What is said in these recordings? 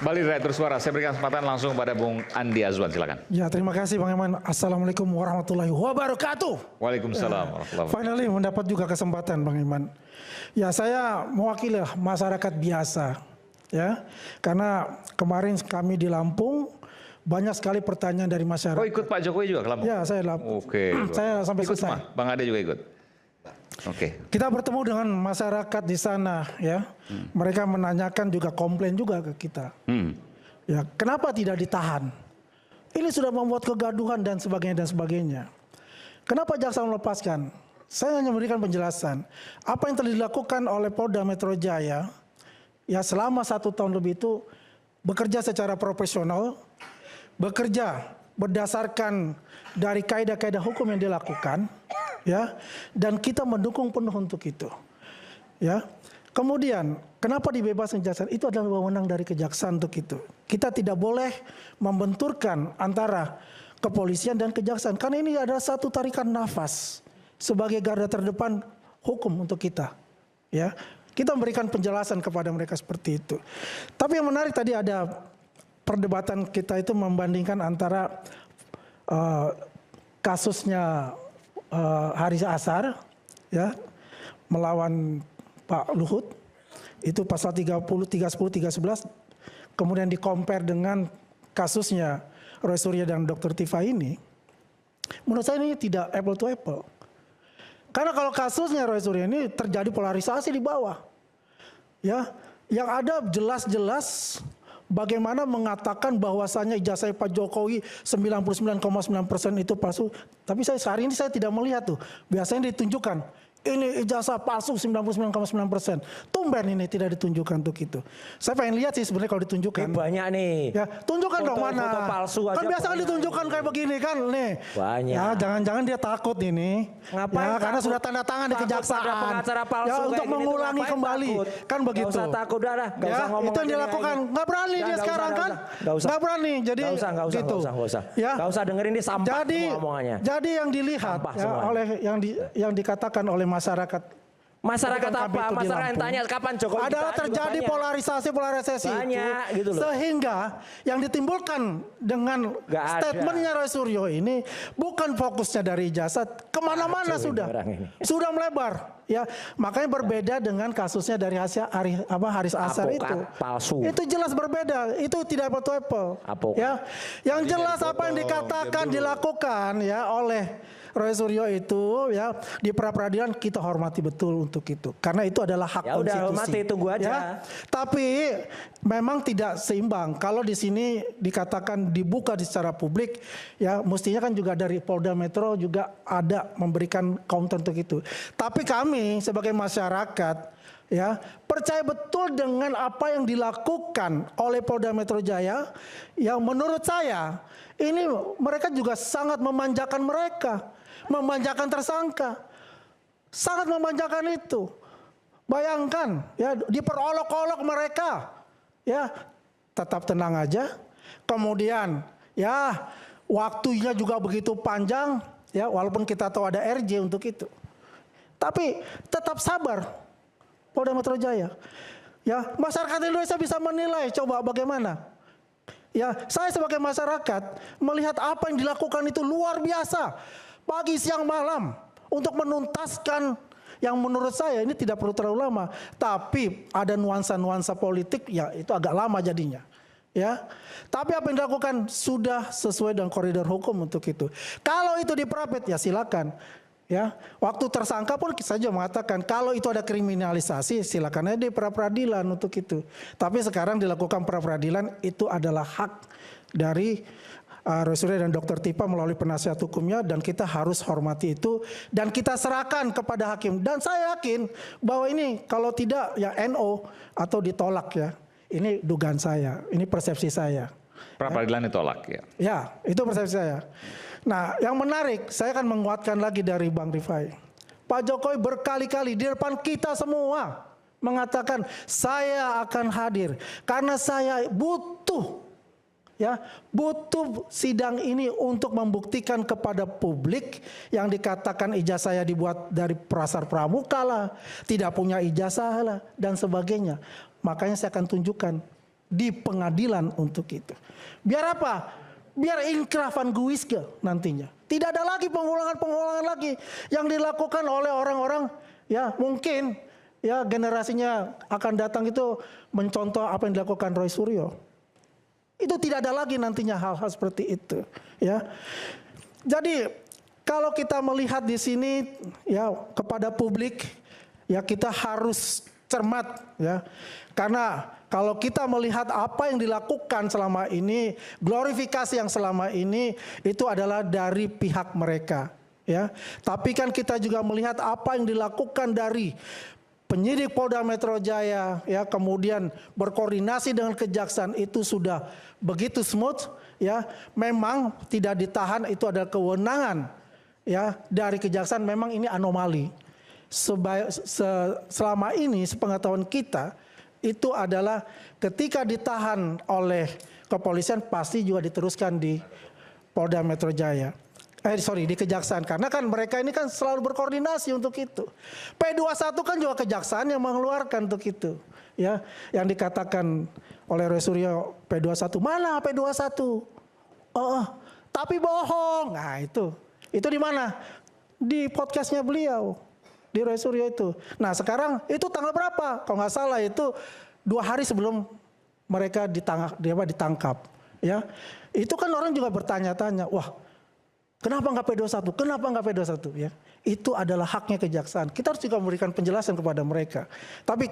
Kembali di Rakyat Bersuara, saya berikan kesempatan langsung pada Bung Andi Azwan, silakan. Ya, terima kasih Bang Iman. Assalamualaikum warahmatullahi wabarakatuh. Waalaikumsalam warahmatullahi wabarakatuh. Finally mendapat juga kesempatan Bang Iman. Ya, saya mewakili masyarakat biasa. Ya, karena kemarin kami di Lampung banyak sekali pertanyaan dari masyarakat. Oh, ikut Pak Jokowi juga ke Lampung? Ya, saya Lampung. Oke. Saya sampai ikut selesai. semua? Bang Ade juga ikut? Oke. Kita bertemu dengan masyarakat di sana, ya. Mereka menanyakan juga, komplain juga ke kita. Ya, kenapa tidak ditahan? Ini sudah membuat kegaduhan dan sebagainya dan sebagainya. Kenapa jaksa melepaskan? Saya hanya memberikan penjelasan. Apa yang telah dilakukan oleh Polda Metro Jaya, ya selama 1 tahun lebih itu bekerja secara profesional, bekerja berdasarkan dari kaidah-kaidah hukum yang dilakukan, ya, dan kita mendukung penuh untuk itu, ya. Kemudian kenapa dibebaskan jaksa? Itu adalah wewenang dari kejaksaan untuk itu. Kita tidak boleh membenturkan antara kepolisian dan kejaksaan, karena ini adalah satu tarikan nafas sebagai garda terdepan hukum untuk kita, ya. Kita memberikan penjelasan kepada mereka seperti itu. Tapi yang menarik tadi ada perdebatan kita itu membandingkan antara kasusnya Haris Azhar, ya, melawan Pak Luhut, itu pasal 30, 310, 311, kemudian di-compare dengan kasusnya Roy Suryo dan Dr. Tifa ini. Menurut saya ini tidak apple to apple. Karena kalau kasusnya Roy Suryo ini terjadi polarisasi di bawah, ya, yang ada jelas-jelas bagaimana mengatakan bahwasannya ijazah Pak Jokowi 99,9% itu palsu. Tapi hari ini saya tidak melihat tuh. Biasanya ditunjukkan ini ijazah palsu 99,9%. Tumben ini tidak ditunjukkan untuk itu. Saya pengen lihat sih sebenarnya kalau ditunjukkan. Banyak nih. Ya, tunjukkan dong mana. Foto palsu aja. Kan biasa kan ditunjukkan kayak begini kan nih. Banyak. Ya, jangan-jangan dia takut ini. Ngapain ya, karena takut? sudah tanda tangan di Takut kejaksaan. pada pengacara palsu Ya, kayak untuk gini mengulangi tuh kembali. takut? Kan begitu. Gak usah takut dah. Gak Ya, usah ngomong itu yang dilakukan. Nggak berani dia sekarang kan. Nggak berani. Jadi Gak gitu. usah. Ya. Gak usah dengerin dia sampah omongannya. Jadi yang dilihat ya, oleh yang dikatakan oleh masyarakat. Masyarakat apa? Itu Masyarakat yang tanya kapan Jokowi adalah terjadi polarisasi banyak, itu, gitu loh. Sehingga yang ditimbulkan dengan statementnya Roy Suryo ini bukan fokusnya dari ijazah, kemana-mana sudah melebar, ya. Makanya berbeda dengan kasusnya dari Haris Azhar itu. Palsu. Itu jelas berbeda. Itu tidak apple to apple. Ya. Yang jelas apa yang dikatakan dilakukan ya oleh Roy Suryo itu ya di pra-peradilan kita hormati betul untuk itu, karena itu adalah hak konstitusi. Udah hormati, tunggu aja. Ya. Tapi memang tidak seimbang. Kalau di sini dikatakan dibuka secara publik, ya mestinya kan juga dari Polda Metro juga ada memberikan counter untuk itu. Tapi kami sebagai masyarakat ya percaya betul dengan apa yang dilakukan oleh Polda Metro Jaya, yang menurut saya ini mereka juga sangat memanjakan mereka. Memanjakan tersangka, sangat memanjakan itu. Bayangkan, ya diperolok-olok mereka, ya tetap tenang aja. Kemudian, ya waktunya juga begitu panjang, ya walaupun kita tahu ada RJ untuk itu. Tapi tetap sabar, Polda Metro Jaya. Ya masyarakat Indonesia bisa menilai, coba bagaimana. Ya saya sebagai masyarakat melihat apa yang dilakukan itu luar biasa. Pagi, siang, malam untuk menuntaskan yang menurut saya ini tidak perlu terlalu lama, tapi ada nuansa-nuansa politik ya itu agak lama jadinya. Ya, tapi apa yang dilakukan sudah sesuai dengan koridor hukum untuk itu. Kalau itu diperapit ya silakan. Ya, waktu tersangka pun saja mengatakan kalau itu ada kriminalisasi silakan aja di pra-peradilan untuk itu. Tapi sekarang dilakukan pra-peradilan itu adalah hak dari Roy Suryo dan Dr. Tifa melalui penasihat hukumnya, dan kita harus hormati itu dan kita serahkan kepada hakim. Dan saya yakin bahwa ini kalau tidak ya NO atau ditolak ya. Ini dugaan saya, ini persepsi saya. Pra-peradilan ditolak ya. Ya, itu persepsi saya. Nah, yang menarik saya akan menguatkan lagi dari Bang Rifai. Pak Jokowi berkali-kali di depan kita semua mengatakan saya akan hadir karena saya butuh sidang ini untuk membuktikan kepada publik yang dikatakan ijazah saya dibuat dari Prasar Pramuka lah, tidak punya ijazah lah dan sebagainya. Makanya saya akan tunjukkan di pengadilan untuk itu. Biar apa? Biar inkrah van Guiske nantinya. Tidak ada lagi pengulangan lagi yang dilakukan oleh orang-orang ya mungkin ya generasinya akan datang itu mencontoh apa yang dilakukan Roy Suryo. Itu tidak ada lagi nantinya hal-hal seperti itu ya. Jadi kalau kita melihat di sini ya kepada publik ya kita harus cermat ya. Karena kalau kita melihat apa yang dilakukan selama ini, glorifikasi yang selama ini itu adalah dari pihak mereka ya. Tapi kan kita juga melihat apa yang dilakukan dari penyidik Polda Metro Jaya ya, kemudian berkoordinasi dengan kejaksaan itu sudah begitu smooth ya. Memang tidak ditahan itu adalah kewenangan ya dari kejaksaan, memang ini anomali. Selama ini sepengetahuan kita itu adalah ketika ditahan oleh kepolisian pasti juga diteruskan di Polda Metro Jaya. Di kejaksaan, karena kan mereka ini kan selalu berkoordinasi untuk itu. P21 kan juga kejaksaan yang mengeluarkan untuk itu. Ya, yang dikatakan oleh Roy Suryo P21, mana P21? Tapi bohong. Nah, itu di mana? Di podcastnya beliau, di Roy Suryo itu. Nah, sekarang itu tanggal berapa? Kalau nggak salah itu 2 hari sebelum mereka ditangkap. Ya, itu kan orang juga bertanya-tanya, wah, kenapa nggak P21? Kenapa nggak P21? Ya, itu adalah haknya kejaksaan. Kita harus juga memberikan penjelasan kepada mereka. Tapi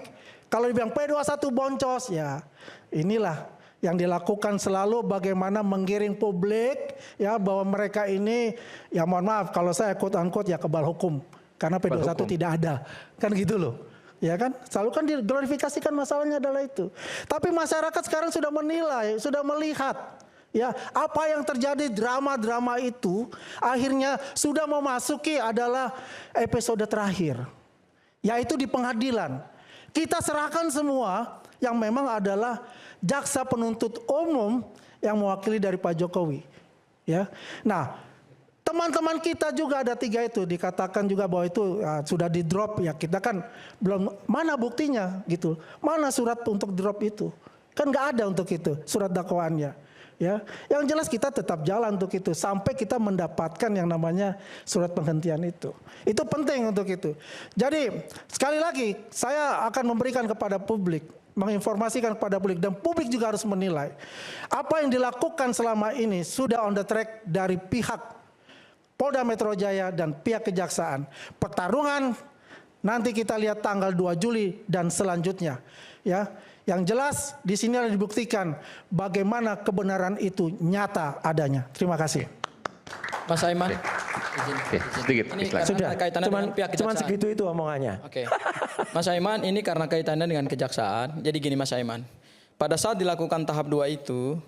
kalau dibilang P21 boncos, ya inilah yang dilakukan selalu bagaimana menggiring publik ya bahwa mereka ini ya mohon maaf kalau saya quote unquote ya kebal hukum karena P21 tidak ada. Kan gitu loh. Ya kan? Selalu kan diglorifikasikan masalahnya adalah itu. Tapi masyarakat sekarang sudah menilai, sudah melihat ya, apa yang terjadi drama-drama itu akhirnya sudah memasuki adalah episode terakhir. Yaitu di pengadilan. Kita serahkan semua yang memang adalah jaksa penuntut umum yang mewakili dari Pak Jokowi. Ya. Nah, teman-teman kita juga ada 3 itu dikatakan juga bahwa itu sudah di drop ya, kita kan belum mana buktinya gitu. Mana surat untuk drop itu? Kan nggak ada untuk itu surat dakwaannya. Ya, yang jelas kita tetap jalan untuk itu sampai kita mendapatkan yang namanya surat penghentian itu. Itu penting untuk itu. Jadi sekali lagi saya akan memberikan kepada publik, menginformasikan kepada publik dan publik juga harus menilai apa yang dilakukan selama ini sudah on the track dari pihak Polda Metro Jaya dan pihak kejaksaan. Pertarungan nanti kita lihat tanggal 2 Juli dan selanjutnya. Ya. Yang jelas di sini ada dibuktikan bagaimana kebenaran itu nyata adanya. Terima kasih. Mas Aiman. Oke, sedikit. Ini karena kaitannya dengan pihak kejaksaan. Cuman segitu itu omongannya. Oke. Mas Aiman, ini karena kaitannya dengan kejaksaan. Jadi gini Mas Aiman. Pada saat dilakukan tahap 2 itu,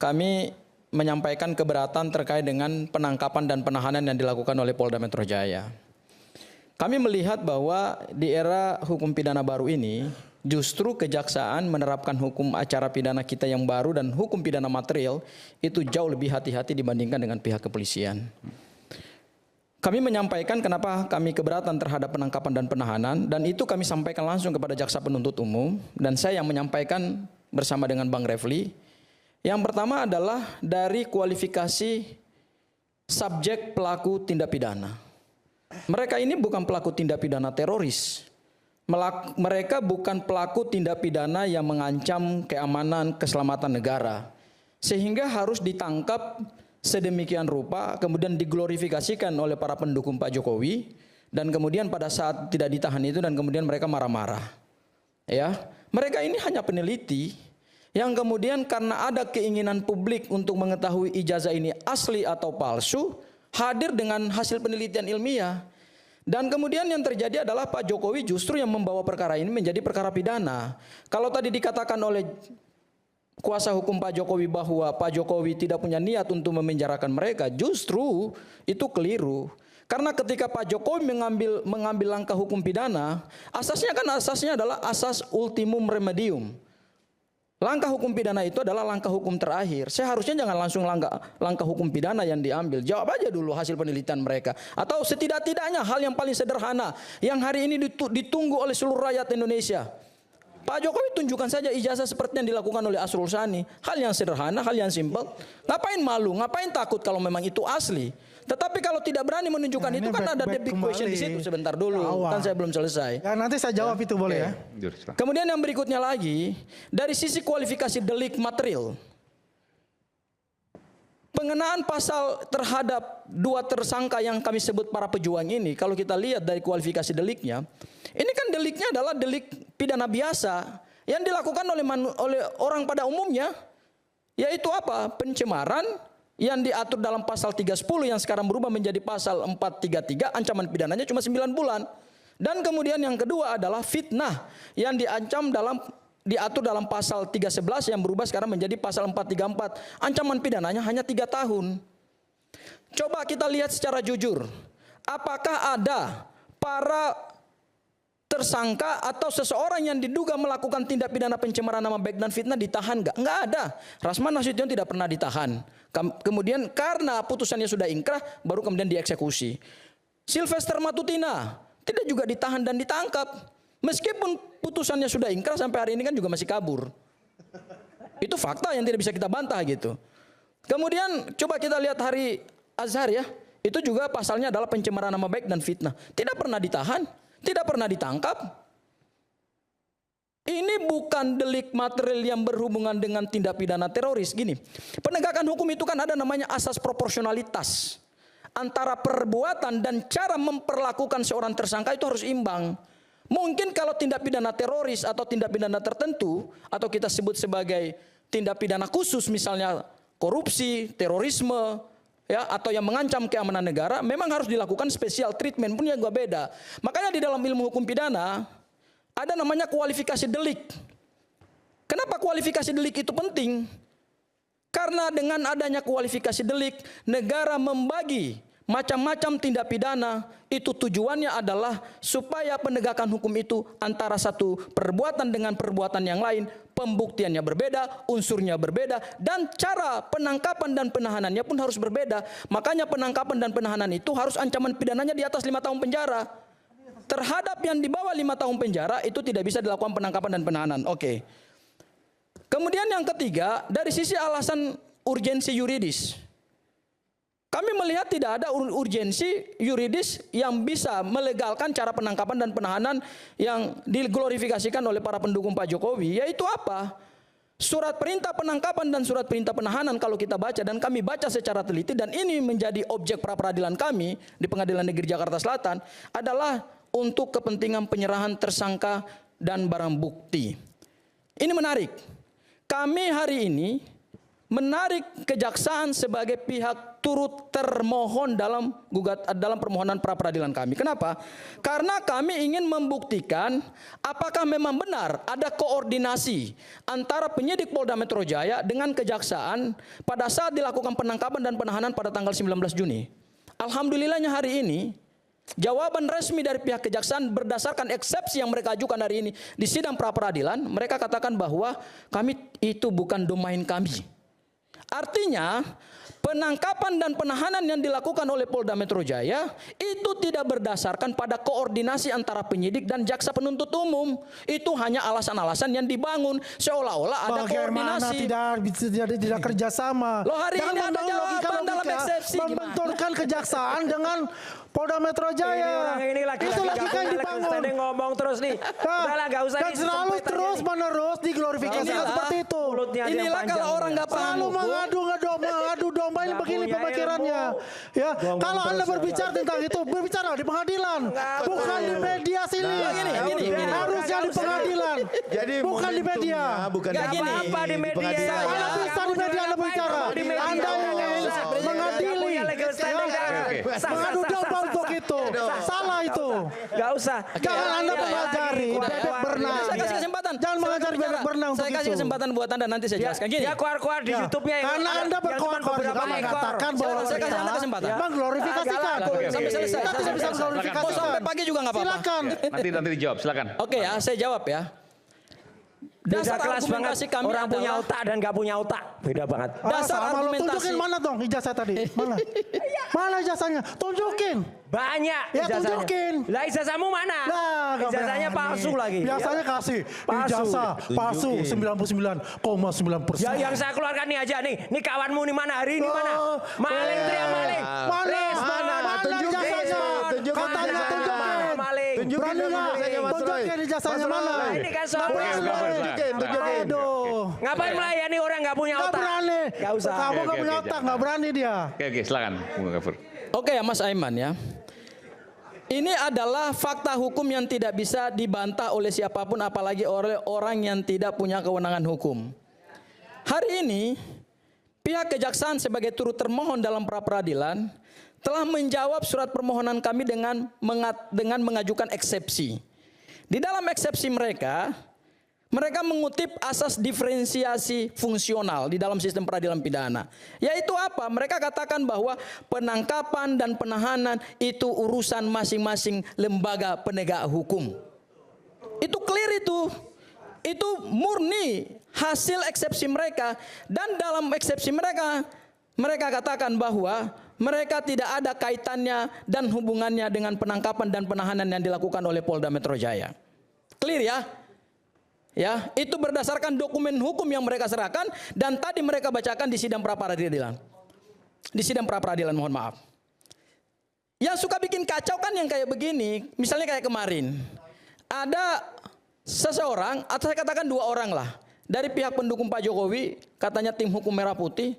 kami menyampaikan keberatan terkait dengan penangkapan dan penahanan yang dilakukan oleh Polda Metro Jaya. Kami melihat bahwa di era hukum pidana baru ini, justru kejaksaan menerapkan hukum acara pidana kita yang baru dan hukum pidana material itu jauh lebih hati-hati dibandingkan dengan pihak kepolisian. Kami menyampaikan kenapa kami keberatan terhadap penangkapan dan penahanan, dan itu kami sampaikan langsung kepada jaksa penuntut umum, dan saya yang menyampaikan bersama dengan Bang Refli. Yang pertama adalah dari kualifikasi subjek pelaku tindak pidana. Mereka ini bukan pelaku tindak pidana teroris. Mereka bukan pelaku tindak pidana yang mengancam keamanan keselamatan negara. Sehingga harus ditangkap sedemikian rupa, kemudian diglorifikasikan oleh para pendukung Pak Jokowi, dan kemudian pada saat tidak ditahan itu dan kemudian mereka marah-marah. Ya, mereka ini hanya peneliti yang kemudian karena ada keinginan publik untuk mengetahui ijazah ini asli atau palsu, hadir dengan hasil penelitian ilmiah. Dan kemudian yang terjadi adalah Pak Jokowi justru yang membawa perkara ini menjadi perkara pidana. Kalau tadi dikatakan oleh kuasa hukum Pak Jokowi bahwa Pak Jokowi tidak punya niat untuk memenjarakan mereka, justru itu keliru. Karena ketika Pak Jokowi mengambil langkah hukum pidana, asasnya adalah asas ultimum remedium. Langkah hukum pidana itu adalah langkah hukum terakhir. Seharusnya jangan langsung langkah hukum pidana yang diambil. Jawab aja dulu hasil penelitian mereka. Atau setidak-tidaknya hal yang paling sederhana yang hari ini ditunggu oleh seluruh rakyat Indonesia. Pak Jokowi tunjukkan saja ijazah seperti yang dilakukan oleh Asrul Sani. Hal yang sederhana, hal yang simpel. Ngapain malu, ngapain takut kalau memang itu asli. Tetapi kalau tidak berani menunjukkan itu kan ada big question di situ. Sebentar dulu, kan saya belum selesai. Ya, nanti saya jawab itu boleh ya. Kemudian yang berikutnya lagi, dari sisi kualifikasi delik material. Pengenaan pasal terhadap 2 tersangka yang kami sebut para pejuang ini, kalau kita lihat dari kualifikasi deliknya, ini kan deliknya adalah delik pidana biasa yang dilakukan oleh orang pada umumnya, yaitu apa? Pencemaran yang diatur dalam pasal 310 yang sekarang berubah menjadi pasal 433, ancaman pidananya cuma 9 bulan. Dan kemudian yang kedua adalah fitnah yang diatur dalam pasal 311 yang berubah sekarang menjadi pasal 434. Ancaman pidananya hanya 3 tahun. Coba kita lihat secara jujur. Apakah ada para tersangka atau seseorang yang diduga melakukan tindak pidana pencemaran nama baik dan fitnah ditahan nggak? Nggak ada. Rasman Nasution tidak pernah ditahan. Kemudian karena putusannya sudah ingkrah, baru kemudian dieksekusi. Sylvester Matutina tidak juga ditahan dan ditangkap. Meskipun putusannya sudah ingkrah sampai hari ini kan juga masih kabur. Itu fakta yang tidak bisa kita bantah gitu. Kemudian coba kita lihat Hari Azhar ya. Itu juga pasalnya adalah pencemaran nama baik dan fitnah. Tidak pernah ditahan, tidak pernah ditangkap. Ini bukan delik material yang berhubungan dengan tindak pidana teroris. Gini, penegakan hukum itu kan ada namanya asas proporsionalitas. Antara perbuatan dan cara memperlakukan seorang tersangka itu harus imbang. Mungkin kalau tindak pidana teroris atau tindak pidana tertentu atau kita sebut sebagai tindak pidana khusus misalnya korupsi, terorisme ya atau yang mengancam keamanan negara memang harus dilakukan special treatment pun yang juga beda. Makanya di dalam ilmu hukum pidana ada namanya kualifikasi delik. Kenapa kualifikasi delik itu penting? Karena dengan adanya kualifikasi delik negara membagi macam-macam tindak pidana, itu tujuannya adalah supaya penegakan hukum itu antara satu perbuatan dengan perbuatan yang lain, pembuktiannya berbeda, unsurnya berbeda, dan cara penangkapan dan penahanannya pun harus berbeda. Makanya penangkapan dan penahanan itu harus ancaman pidananya di atas 5 tahun penjara. Terhadap yang di bawah 5 tahun penjara itu tidak bisa dilakukan penangkapan dan penahanan. Oke. Kemudian yang ketiga, dari sisi alasan urgensi yuridis. Kami melihat tidak ada urgensi yuridis yang bisa melegalkan cara penangkapan dan penahanan yang diglorifikasikan oleh para pendukung Pak Jokowi. Yaitu apa? Surat perintah penangkapan dan surat perintah penahanan kalau kita baca dan kami baca secara teliti dan ini menjadi objek pra peradilan kami di Pengadilan Negeri Jakarta Selatan adalah untuk kepentingan penyerahan tersangka dan barang bukti. Ini menarik. Kami hari ini menarik kejaksaan sebagai pihak turut termohon dalam permohonan pra peradilan kami. Kenapa? Karena kami ingin membuktikan apakah memang benar ada koordinasi antara penyidik Polda Metro Jaya dengan kejaksaan pada saat dilakukan penangkapan dan penahanan pada tanggal 19 Juni. Alhamdulillahnya hari ini jawaban resmi dari pihak kejaksaan berdasarkan eksepsi yang mereka ajukan hari ini di sidang pra peradilan, mereka katakan bahwa kami itu bukan domain kami. Artinya penangkapan dan penahanan yang dilakukan oleh Polda Metro Jaya itu tidak berdasarkan pada koordinasi antara penyidik dan jaksa penuntut umum. Itu hanya alasan-alasan yang dibangun seolah-olah ada koordinasi. Tidak kerjasama. Loh hari ini ada jawaban dalam eksepsi. Membenturkan kejaksaan dengan Polda Metro Jaya. Ini itu logika yang dibangun. Ngomong terus nih. Udahlah, gak usah dan selalu terus menerus diglorifikasikan seperti itu. Inilah kalau orang nggak paham selalu mengadu domba ini begini pemikirannya. Ya, kalau Anda berbicara tentang itu, berbicara di pengadilan, bukan di media sini. Harusnya di pengadilan. Jadi bukan di media. Bukan apa di media. Mana bisa di media Anda bicara? Anda ingin mengadili. Mengadu domba untuk itu. Salah itu. Gak usah. Jangan Anda mengajari bebek berenang. Saya kasih kesempatan. Jangan mengajari bebek berenang untuk Saya itu. kasih kesempatan buat Anda nanti saya jelaskan. Gini. Ya keluar-keluar di YouTube-nya. Karena Anda berkoar-koar juga mengatakan bahwa saya kasih Anda kesempatan. mengglorifikasikan. Sampai selesai. Kita tidak bisa Mau mengglorifikasikan. sampai pagi juga nggak apa-apa. Silakan. Nanti dijawab, silakan. Oke ya, saya jawab ya. Beda Dasar kelas banget. argumentasi kami Orang punya adalah- otak dan nggak punya otak. Beda banget. Dasar sama lo argumentasi. tunjukin mana dong ijazah tadi? Mana? Mana ijazahnya? Tunjukin. Banyak Ya, ijazahnya. tunjukin. Lah ijazahmu mana? Lah, nggak Ijazahnya berani. palsu lagi. Biasanya kasih Palsu. ijazah palsu 99,9%. Yang saya keluarkan nih aja nih. Nih kawanmu nih mana hari ini mana? Maling teriak maling. Mana? Respon. Mana Tunjukin. ijazahnya? Tunjukin Katanya ijazahnya. tunjukin. Maling. Tunjukin Berani dong nggak? ijazahnya, Mas Roy. Tunjukin ijazahnya Mas mana? Roy. Ini kan soal Nggak berani. Tunjukin. Aduh. Ngapain melayani orang nggak punya Nggak otak? berani. Nggak usah. Kamu nggak Oke, punya oke, otak, jangan. nggak berani dia. Oke, silakan Bung Gafur. Oke ya Mas Aiman ya. Ini adalah fakta hukum yang tidak bisa dibantah oleh siapapun apalagi oleh orang yang tidak punya kewenangan hukum. Hari ini pihak kejaksaan sebagai turut termohon dalam pra peradilan telah menjawab surat permohonan kami dengan mengajukan eksepsi. Di dalam eksepsi mereka mengutip asas diferensiasi fungsional di dalam sistem peradilan pidana. Yaitu apa? Mereka katakan bahwa penangkapan dan penahanan itu urusan masing-masing lembaga penegak hukum. Itu clear itu. Itu murni hasil eksepsi mereka. Dan dalam eksepsi mereka katakan bahwa mereka tidak ada kaitannya dan hubungannya dengan penangkapan dan penahanan yang dilakukan oleh Polda Metro Jaya. Clear ya? Ya, itu berdasarkan dokumen hukum yang mereka serahkan dan tadi mereka bacakan di sidang pra peradilan. Di sidang pra peradilan, mohon maaf. Yang suka bikin kacau kan yang kayak begini, misalnya kayak kemarin. Ada seseorang, atau saya katakan 2 orang lah, dari pihak pendukung Pak Jokowi, katanya tim hukum merah putih.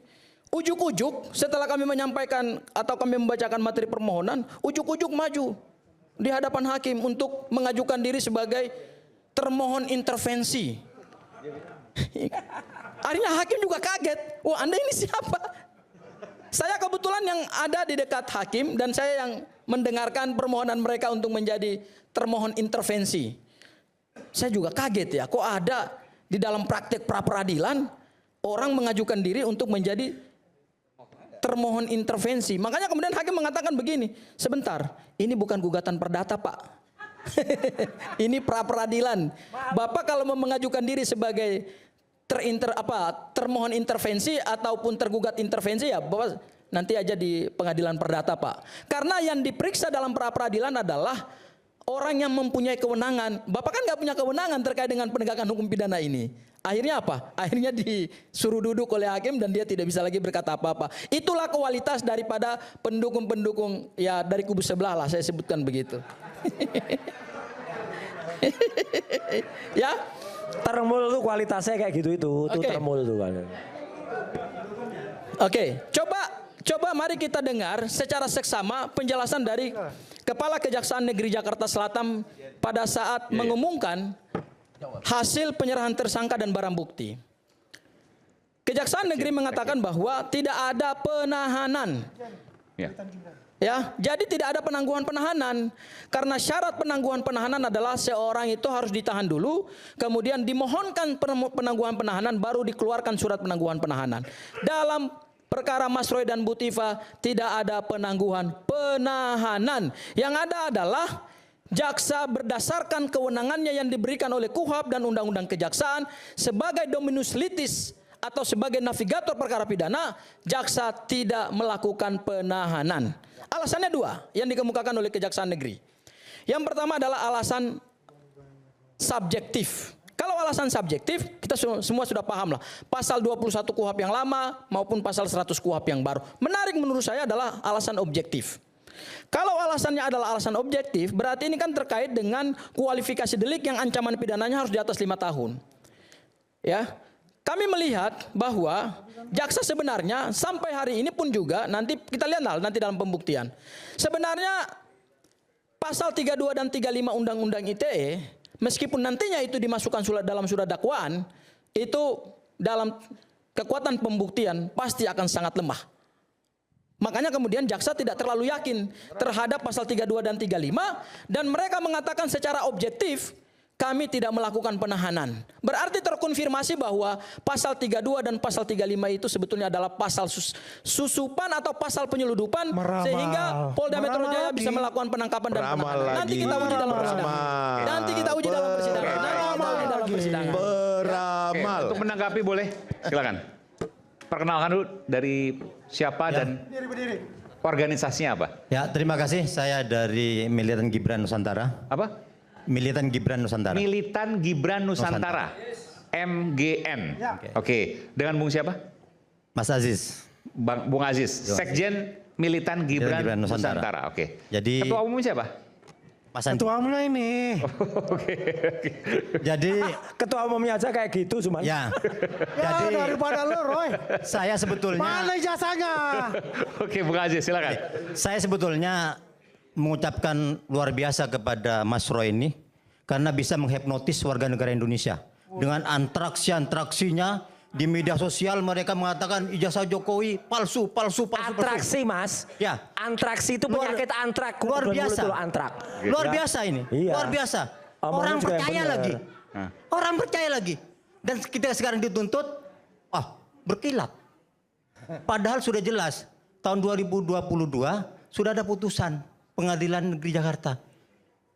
Ujuk-ujuk setelah kami menyampaikan atau kami membacakan materi permohonan, ujuk-ujuk maju di hadapan hakim untuk mengajukan diri sebagai termohon intervensi. Akhirnya hakim juga kaget. Wah, Anda ini siapa? Saya kebetulan yang ada di dekat hakim dan saya yang mendengarkan permohonan mereka untuk menjadi termohon intervensi. Saya juga kaget ya, kok ada di dalam praktek pra peradilan orang mengajukan diri untuk menjadi termohon intervensi. Makanya kemudian hakim mengatakan begini, sebentar, ini bukan gugatan perdata Pak. Ini pra peradilan. Bapak kalau mau mengajukan diri sebagai termohon intervensi ataupun tergugat intervensi ya Bapak nanti aja di pengadilan perdata Pak. Karena yang diperiksa dalam pra peradilan adalah orang yang mempunyai kewenangan. Bapak kan nggak punya kewenangan terkait dengan penegakan hukum pidana ini. Akhirnya apa? Akhirnya disuruh duduk oleh hakim dan dia tidak bisa lagi berkata apa-apa. Itulah kualitas daripada pendukung-pendukung ya dari kubu sebelah lah, saya sebutkan begitu. Ya, Termul tuh kualitasnya kayak gitu itu Oke. termul tuh kan. Oke, coba mari kita dengar secara seksama penjelasan dari Kepala Kejaksaan Negeri Jakarta Selatan pada saat mengumumkan hasil penyerahan tersangka dan barang bukti. Kejaksaan Negeri mengatakan bahwa tidak ada penahanan. Ya, jadi tidak ada penangguhan penahanan karena syarat penangguhan penahanan adalah seorang itu harus ditahan dulu, kemudian dimohonkan penangguhan penahanan baru dikeluarkan surat penangguhan penahanan. Dalam perkara Mas Roy dan Bu Tifa tidak ada penangguhan penahanan. Yang ada adalah jaksa berdasarkan kewenangannya yang diberikan oleh KUHP dan Undang-Undang Kejaksaan sebagai dominus litis atau sebagai navigator perkara pidana, jaksa tidak melakukan penahanan. Alasannya 2 yang dikemukakan oleh Kejaksaan Negeri. Yang pertama adalah alasan subjektif. Kalau alasan subjektif, kita semua sudah paham lah. Pasal 21 KUHP yang lama maupun pasal 100 KUHP yang baru. Menarik menurut saya adalah alasan objektif. Kalau alasannya adalah alasan objektif, berarti ini kan terkait dengan kualifikasi delik yang ancaman pidananya harus di atas 5 tahun. Ya. Kami melihat bahwa jaksa sebenarnya sampai hari ini pun juga nanti kita lihat nanti dalam pembuktian. Sebenarnya pasal 32 dan 35 Undang-Undang ITE meskipun nantinya itu dimasukkan dalam surat dakwaan, itu dalam kekuatan pembuktian pasti akan sangat lemah. Makanya kemudian jaksa tidak terlalu yakin terhadap pasal 32 dan 35 dan mereka mengatakan secara objektif kami tidak melakukan penahanan. Berarti terkonfirmasi bahwa pasal 32 dan pasal 35 itu sebetulnya adalah pasal susupan atau pasal penyeludupan sehingga Polda Metro Jaya bisa melakukan penangkapan dan penahanan. Nanti kita uji dalam persidangan. Nanti kita uji dalam persidangan. menanggapi boleh? Silakan. Perkenalkan dulu dari siapa dan organisasinya apa? Ya, terima kasih. Saya dari Militan Gibran Nusantara. Apa? Militan Gibran Nusantara. Militan Gibran Nusantara. MGN. Oke. Dengan Bung siapa? Mas Aziz. Bung Aziz. Sekjen Militan Gibran Nusantara. Oke. Jadi Ketua umum siapa? Mas Andi. Ketua umumnya ini. Oke. Jadi Ketua umumnya aja kayak gitu cuman. ya. Ya, Jadi daripada lo, Roy. saya sebetulnya Mana ijazahnya? Oke, Bung Aziz silakan. saya sebetulnya mengucapkan luar biasa kepada Mas Roy ini karena bisa menghipnotis warga negara Indonesia. Dengan antraksinya di media sosial mereka mengatakan ijazah Jokowi palsu. Antraksi, Mas. Ya. Antraksi itu penyakit antrak. Luar biasa. Antrak. Luar biasa ini. Iya. Luar biasa. Omongan Orang juga yang percaya benar. lagi. Orang percaya lagi. Dan kita sekarang dituntut berkilat. Padahal sudah jelas tahun 2022 sudah ada putusan Pengadilan Negeri Jakarta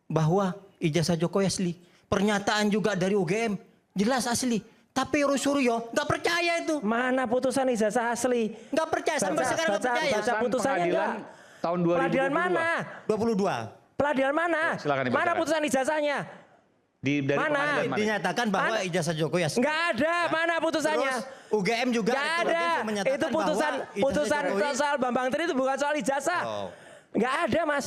bahwa ijazah Jokowi asli. Pernyataan juga dari UGM jelas asli. Tapi Roy Suryo nggak percaya itu. Mana putusan ijazah asli? Nggak percaya sampai sekarang nggak percaya. baca putusannya Pengadilan enggak? tahun 2022. Pengadilan mana? 22. Pengadilan mana? Silakan dibacakan. Mana putusan ijazahnya? Dari Mana? pengadilan mana? Dinyatakan bahwa ijazah Jokowi asli. Enggak ada. Mana putusannya? Terus UGM juga Enggak ada. menyatakan Itu putusan bahwa putusan ijazah Jokowi- soal Bambang Tri itu bukan soal ijazah. Oh. Enggak ada, Mas.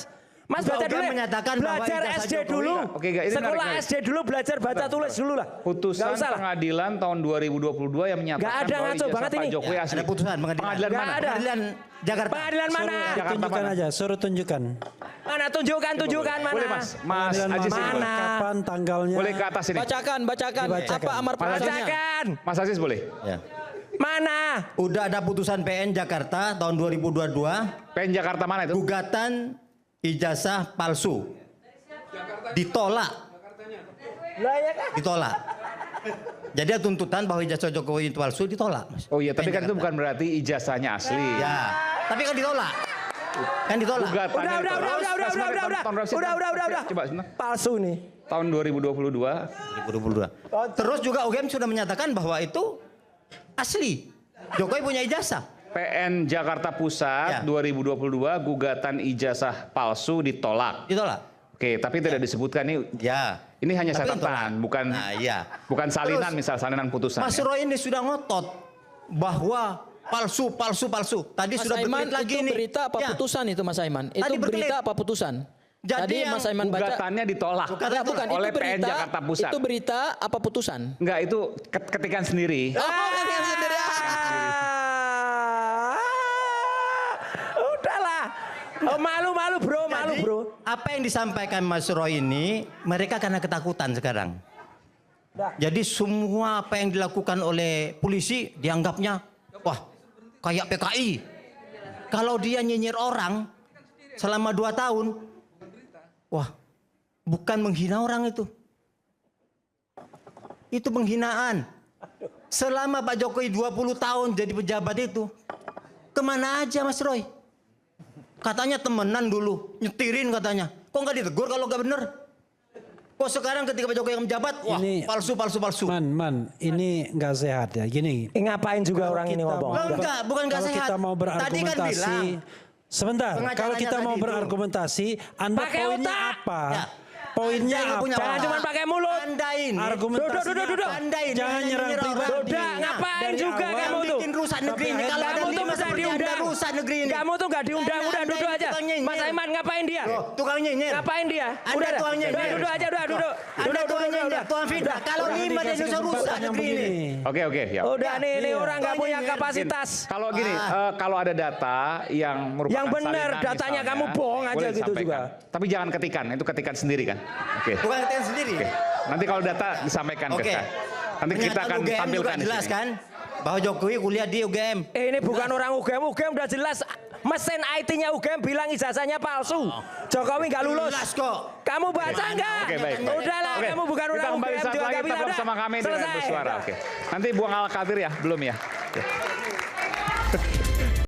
Mas Juga baca UGM dulu. Ya. menyatakan bahwa Belajar ijazah SD Jokowi dulu. enggak. Oke, enggak, ini Sekolah menarik. SD dulu belajar baca tulis dulu lah. Putusan Nggak usah lah. pengadilan tahun 2022 yang menyatakan Nggak ada, bahwa ngaco ijazah banget Pak ini. Jokowi asli. Ada putusan pengadilan. Pengadilan Nggak mana? ada. Pengadilan Jakarta. Pengadilan mana? Jakarta Tunjukkan mana? aja, suruh tunjukkan. Mana tunjukkan mana? Boleh Mas, Mas Pengadilan Aziz ini boleh. Mana? Kapan tanggalnya? Boleh ke atas ini. Bacakan. Dibacakan. Apa amar putusannya? Bacakan. Mas Aziz boleh. Ya. Mana? Udah ada putusan PN Jakarta tahun 2022 PN Jakarta mana itu? gugatan ijazah palsu. Ditolak. Lah ya kan? Ditolak. Jadi ada tuntutan bahwa ijazah Jokowi itu palsu ditolak, Mas. Oh iya, tapi PN kan itu Jakarta. bukan berarti ijazahnya asli. Ya, tapi kan ditolak. Kan ditolak. Gugatannya Udah. Tahun berapa sih? Udah. Coba sebentar. Palsu nih. Tahun 2022. 2022. Terus juga UGM sudah menyatakan bahwa itu asli. Jokowi punya ijazah. PN Jakarta Pusat Ya. 2022 gugatan ijazah palsu ditolak. Ditolak. Oke, tapi tidak disebutkan ini. Ya. Ini hanya Tapi catatan, bukan Nah, iya. bukan salinan, Terus, misal salinan putusan. Mas ya. Roy ini sudah ngotot bahwa palsu. Tadi Mas sudah Aiman, berkelit lagi itu nih. berita apa Ya. putusan itu Mas Aiman? Itu Tadi berkelit. berita apa putusan? Jadi Tadi yang Mas Aiman baca. Gugatannya ditolak. Enggak, bukan oleh itu berita. PN Jakarta Pusat. Itu berita apa putusan? Enggak, itu ketikan sendiri. Udahlah. Oh, malu bro, malu Jadi, bro. apa yang disampaikan Mas Roy ini, mereka karena ketakutan sekarang. Jadi semua apa yang dilakukan oleh polisi dianggapnya, wah kayak PKI. Kalau dia nyinyir orang selama 2 tahun, wah bukan menghina orang itu. Itu penghinaan. Selama Pak Jokowi 20 tahun jadi pejabat itu, kemana aja Mas Roy? Katanya temenan dulu, nyetirin katanya. Kok nggak ditegur kalau nggak bener? Kok sekarang ketika Pak Jokowi yang menjabat, wah Ini- palsu. Man, ini nggak sehat ya. Gini. Ngapain juga Kalau orang ini kita ngomong? mau- Enggak, bukan nggak Kalau sehat. kita mau Tadi kan berargumentasi, bilang. sebentar. Pengacaranya Kalau kita mau tadi itu. berargumentasi, Anda Pakai poinnya otak. apa? Ya. Poinnya Anda yang punya apa? otak. Jangan cuma pakai mulut. Anda ini. Argumentasinya Duduk. apa? Anda ini Jangan hanya nyerang nyerang pribadi. orang. Udah, ngapain Dari juga awal kamu tuh? Bikin rusak negeri ini. Kalau ada Kamu tuh 5 nggak seperti Anda diundang. rusak negeri ini. Kamu tuh nggak diundang. Karena Udah Anda duduk ini aja. tukang nyinyir. Mas Aiman ngapain dia? Loh, tukang nyinyir. Ngapain dia? Anda Udah, tukang nyinyir. duduk aja, duduk. Anda tukang nyinyir, tukang fitnah. Kalau Jangan 5 di dikasih Indonesia rusak kesempatan yang negeri ini. begini. Oke, ya. Udah nih, ini Iya. orang nggak punya Nyinyir. kapasitas. Kalau gini, kalau ada data yang merupakan Yang benar, salinan datanya misalnya, kamu bohong aja boleh gitu disampaikan. juga. Tapi jangan ketikan, itu ketikan sendiri kan. Oke. Bukan kalian sendiri. Oke. Nanti kalau data disampaikan Oke. ke saya. Nanti kita Pernyataan akan UGM juga tampilkan di jelas sini. kan bahwa Jokowi kuliah di UGM. Ini bukan orang UGM udah jelas. Mesin IT-nya UGM bilang ijazahnya palsu. Jokowi nggak lulus. Jelas kok. Kamu baca nggak? Oke, baik. Udahlah, Oke. kamu bukan Kita orang kembali UGM saat juga lagi nggak bisa. tetap Udah, bersama kami dengan selesai. bersuara. Oke. Nanti Buang Al Kadir ya, belum ya?